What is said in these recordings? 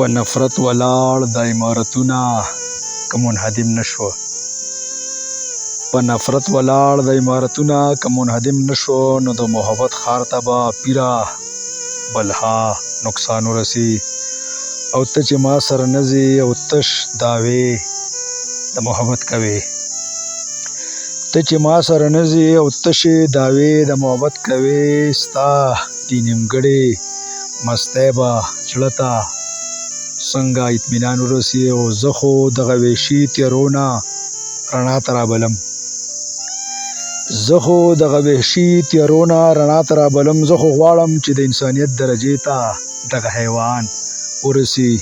په نفرت ولاړ د عمارتونه که منهدم نشو. په نفرت ولاړ د عمارتونه که منهدم نشو، نو د محبت خار ته به پیره بلها نقصان ورسی. او ته چې ما سره نزی او تش داوی د محبت کوي، ته چې ما سره نزی او تش داوی د محبت کوي، ستا دی نیمګړی مستی به زړه ته څنګه اطمینان ورسی. او زه خو دغه وحشي تیرونه رڼا ته رابلم، زه خو دغه وحشي تیرونه رڼا ته رابلم. زه خو غواړم چې د انسانیت درجې ته دغه حیوان ورسی.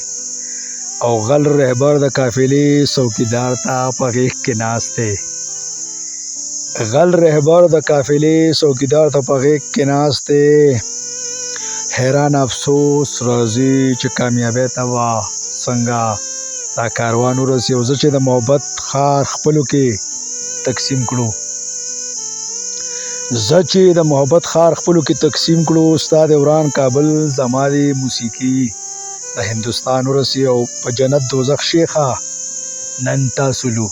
او غل رهبر د قافلې څوکیدار ته په غیږ کې ناست دی، غل رهبر د قافلې څوکیدار ته په غیږ کې ناست دی. حیران افسوس راځي چې کامیابی ته به څنګه دا کاروان ورسی. او زه چې د محبت خار خپلو کې تقسیم کړو، زه چې د محبت خار خپلو کې تقسیم کړو، ستا د وران کابل زما د موسیقي د هندوستان ورسی. او په جنت دوزخ شیخه نن تاسلو،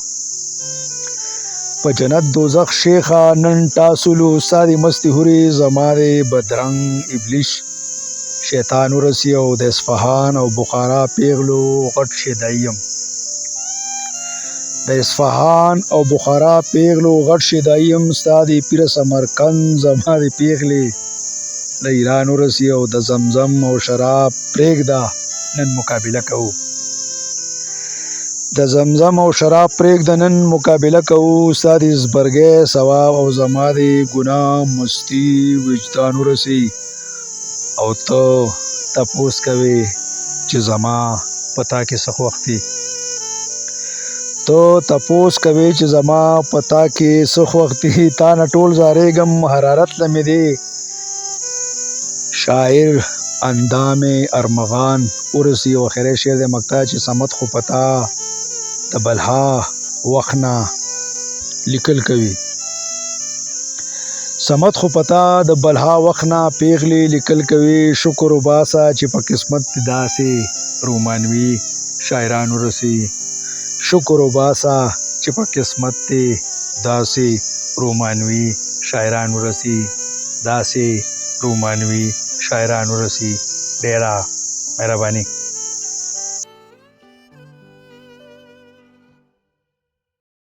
په جنت دوزخ شیخه نن تاسلو، ستا د مستی هوري زما د بدرنګ ابلیس شیطان ورسی. او د اصفهان او بخارا پیغلو غټ شیدایم، د اصفهان او بخارا پیغلو غټ شیدایم، ستا د پیر سمرقند زما د پیغلی د ایران ورسی. او د زمزم او شراب پریږده نن مقابله کوو، د زمزم او شراب پریږده نن مقابله کوو، ستا د زبرګی ثواب او زما د ګناه مستی وجدان ورسی. او ته تپوس کوي چې زما پتا کې څه خوښ دي، ته تپوس کوي چې زما پتا کې څه خوښ دي. تا نه ټول زاریږم حرارت لمې دی، شاعر اندام ارمغان ورسی. او خیره شعر د مقطع چې سمت خو پتا د بلها وخنا لیکل کوي، سمت خو پتا د بلها وخنا پیغلی لیکل کوي. شکر وباسه چې په قسمت داسې رومانوي شاعران ورسی، شکر وباسه چې په قسمت داسې رومانوي شاعران ورسی، داسې رومانوي شاعران ورسی. ډیره مهرباني.